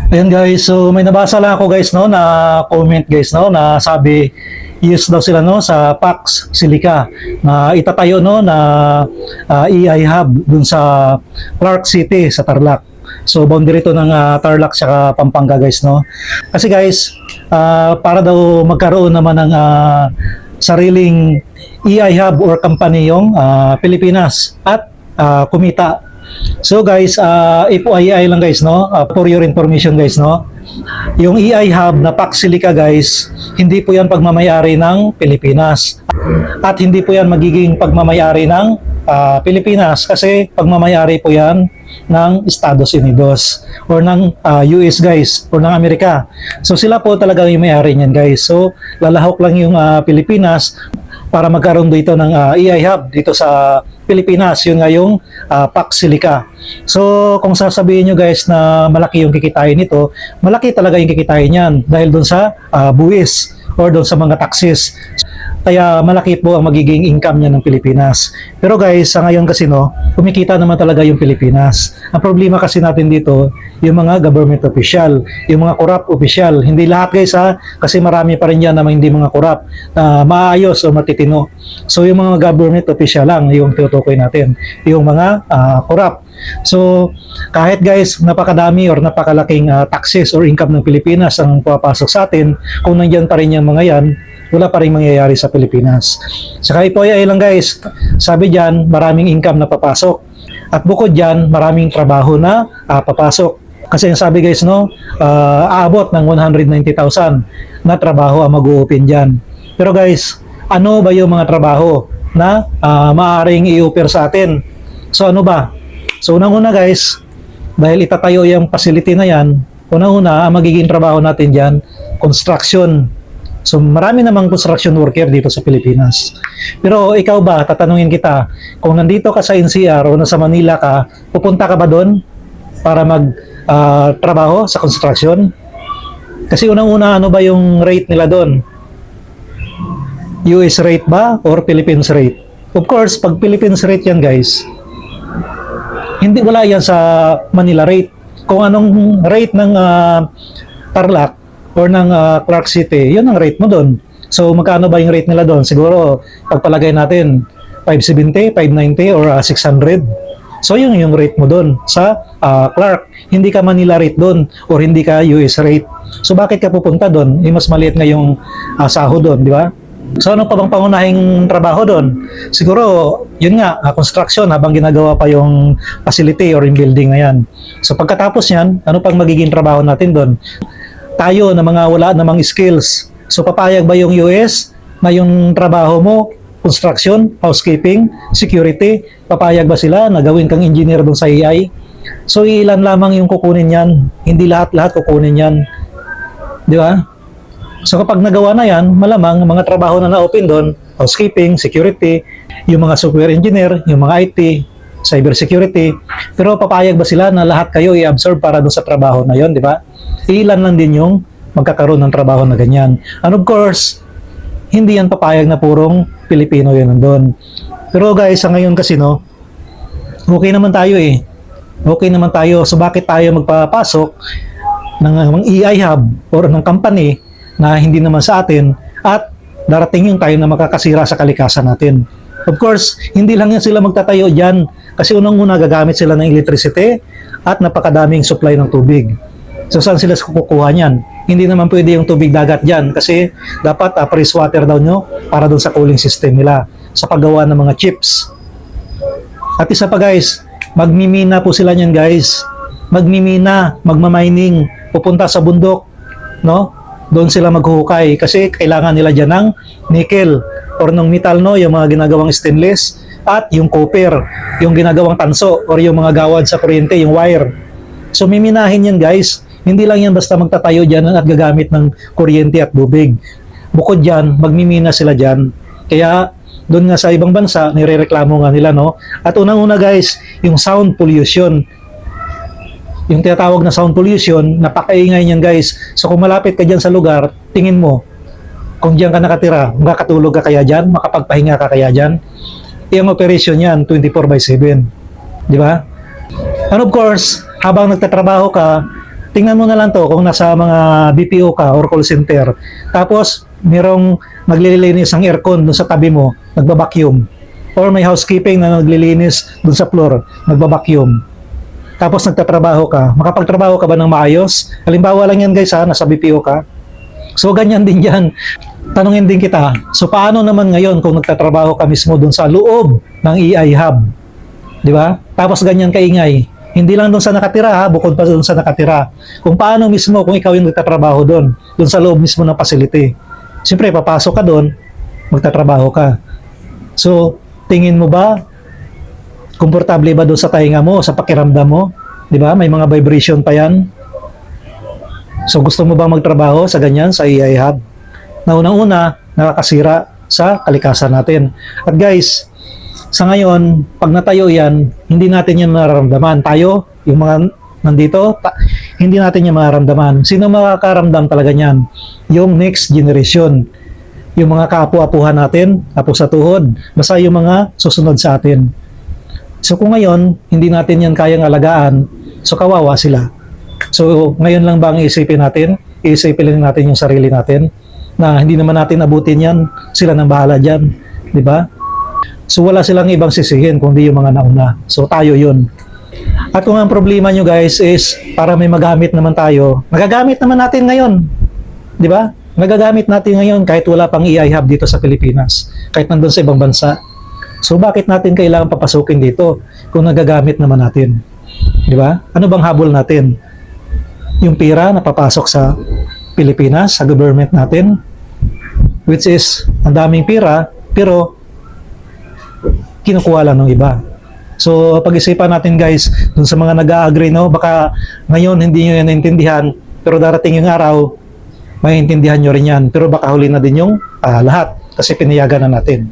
Ayan guys, so may nabasa lang ako guys no na comment guys no na sabi use daw sila no sa Pax Silica na itatayo no na AI hub dun sa Clark City sa Tarlac. So boundary to ng Tarlac saka Pampanga guys no. Kasi guys, para daw magkaroon naman ng sariling AI hub or company yung Pilipinas at kumita. So guys, FYI lang guys no, for your information guys no. Yung AI hub na Pax Silica guys, hindi po yan pagmamayari ng Pilipinas. At hindi po yan magiging pagmamayari ng Pilipinas kasi pagmamayari po yan ng Estados Unidos or ng US guys or ng Amerika. So sila po talaga yung may-ari niyan guys. So lalahok lang yung Pilipinas para magkaroon dito ng AI hub dito sa Pilipinas, yun nga yung Pax Silica. So kung sasabihin nyo guys na malaki yung kikitain nito, malaki talaga yung kikitain yan dahil dun sa buwis or dun sa mga taxes. Kaya malaki po ang magiging income niya ng Pilipinas. Pero guys, sa ngayon kasi no, kumikita naman talaga yung Pilipinas. Ang problema kasi natin dito, yung mga government official, yung mga corrupt official. Hindi lahat guys kasi marami pa rin yan na hindi mga corrupt, maayos o matitino. So yung mga government official lang yung tinutukoy natin, yung mga corrupt. So kahit guys napakadami or napakalaking taxes or income ng Pilipinas ang papasok sa atin, kung nandiyan pa rin yung mga yan, wala pa rin mangyayari sa Pilipinas. Saka FYI lang guys, sabi dyan, maraming income na papasok. At bukod dyan, maraming trabaho na papasok. Kasi yung sabi guys, no, aabot ng 190,000 na trabaho ang mag-u-open dyan. Pero guys, ano ba yung mga trabaho na maaaring i-offer sa atin? So ano ba? So unang-una guys, dahil itatayo yung facility na yan, unang-una, ang magiging trabaho natin dyan, construction. So marami namang construction worker dito sa Pilipinas. Pero ikaw ba, tatanungin kita, kung nandito ka sa NCR o nasa Manila ka, pupunta ka ba doon para magtrabaho sa construction? Kasi unang-una, ano ba yung rate nila doon? US rate ba or Philippines rate? Of course, pag Philippines rate yan guys, hindi wala yan sa Manila rate. Kung anong rate ng Tarlac or ng Clark City, yun ang rate mo doon. So magkano ba yung rate nila doon? Siguro pagpalagay natin 570, 590 or 600. So yun yung rate mo doon sa Clark. Hindi ka Manila rate doon or hindi ka US rate. So bakit ka pupunta doon? Mas maliit nga yung sahod doon, di ba? So ano pa bang pangunahing trabaho doon? Siguro, yun nga, construction habang ginagawa pa yung facility or yung building na yan. So pagkatapos yan, ano pang magiging trabaho natin doon? Tayo na mga wala namang skills. So papayag ba yung US na yung trabaho mo, construction, housekeeping, security, papayag ba sila na gawin kang engineer doon sa AI? So ilan lamang yung kukunin yan, hindi lahat-lahat kukunin yan. Di ba? So kapag nagawa na yan, malamang mga trabaho na na-open doon, housekeeping, security, yung mga software engineer, yung mga IT, cyber security. Pero papayag ba sila na lahat kayo i-absorb para doon sa trabaho na yon, di ba? Ilan lang din yung magkakaroon ng trabaho na ganyan. And of course, hindi yan papayag na purong Pilipino yun nandun. Pero guys, sa ngayon kasi no, okay naman tayo eh. Okay naman tayo. So bakit tayo magpapasok ng AI hub or ng company na hindi naman sa atin at darating yung tayo na makakasira sa kalikasan natin? Of course, hindi lang yan sila magtatayo dyan kasi unang-una gagamit sila ng electricity at napakadaming supply ng tubig. So saan sila kukuha niyan? Hindi naman pwede yung tubig dagat dyan kasi dapat fresh water daw nyo para dun sa cooling system nila sa paggawa ng mga chips. At isa pa guys, magmimina po sila niyan guys. Magmimina, magmamining, pupunta sa bundok, no? Doon sila maghuhukay kasi kailangan nila dyan ng nickel or ng metal, no? Yung mga ginagawang stainless at yung copper, yung ginagawang tanso or yung mga gawad sa kuryente, yung wire. So miminahin yan guys. Hindi lang yan basta magtatayo dyan at gagamit ng kuryente at tubig. Bukod dyan, magmimina sila dyan. Kaya doon nga sa ibang bansa, nirereklamo nga nila, no? At unang-una guys, yung sound pollution. Yung tinatawag na sound pollution, napakaingay niyan guys. So kung malapit ka dyan sa lugar, tingin mo, kung dyan ka nakatira, makakatulog ka kaya dyan? Makapagpahinga ka kaya dyan? Yung operation yan, 24/7. Di ba? And of course, habang nagtatrabaho ka, Tingnan mo na lang to kung nasa mga BPO ka or call center. Tapos, merong naglilinis ng aircon dun sa tabi mo, nagbabacuum. Or may housekeeping na naglilinis dun sa floor, nagbabacuum. Tapos nagtatrabaho ka. Makapagtrabaho ka ba ng maayos? Halimbawa lang yan guys ha, nasa BPO ka. So ganyan din yan. Tanungin din kita, so paano naman ngayon kung nagtatrabaho ka mismo dun sa loob ng EI Hub? Di ba? Tapos ganyan kaingay. Hindi lang dun sa nakatira ha, bukod pa dun sa nakatira. Kung paano mismo kung ikaw yung nagtatrabaho dun sa loob mismo ng facility. Siyempre, papasok ka dun, magtatrabaho ka. So, tingin mo ba, komportable ba dun sa tainga mo, sa pakiramdam mo? Di ba? May mga vibration pa yan. So, gusto mo ba magtrabaho sa ganyan, sa EI Hub? Na unang-una, nakakasira sa kalikasan natin. At guys, sa ngayon, pag natayo yan, hindi natin yan mararamdaman. Tayo, yung mga nandito, hindi natin yan mararamdaman. Sino makakaramdam talaga niyan? Yung next generation. Yung mga kaapu-apuhan natin, apo sa tuhod, basta yung mga susunod sa atin. So kung ngayon, hindi natin yan kayang alagaan, so kawawa sila. So ngayon lang ba ang iisipin natin? Iisipin lang natin yung sarili natin na hindi naman natin abutin yan, sila nang bahala dyan. Di ba? So wala silang ibang sisihin kundi yung mga nauna. So tayo yun. At kung ang problema nyo guys is para may magamit naman tayo, magagamit naman natin ngayon. Di ba? Nagagamit natin ngayon kahit wala pang EI Hub dito sa Pilipinas. Kahit nandun sa ibang bansa. So bakit natin kailangan papasukin dito kung nagagamit naman natin? Di ba? Ano bang habol natin? Yung pera na papasok sa Pilipinas, sa government natin, which is ang daming pera, pero kinukuha lang ng iba. So, pag-isipan natin guys, dun sa mga nag-a-agree, no? Baka ngayon hindi nyo yan naintindihan, pero darating yung araw, maintindihan nyo rin yan. Pero baka huli na din yung lahat, kasi pinayagan na natin.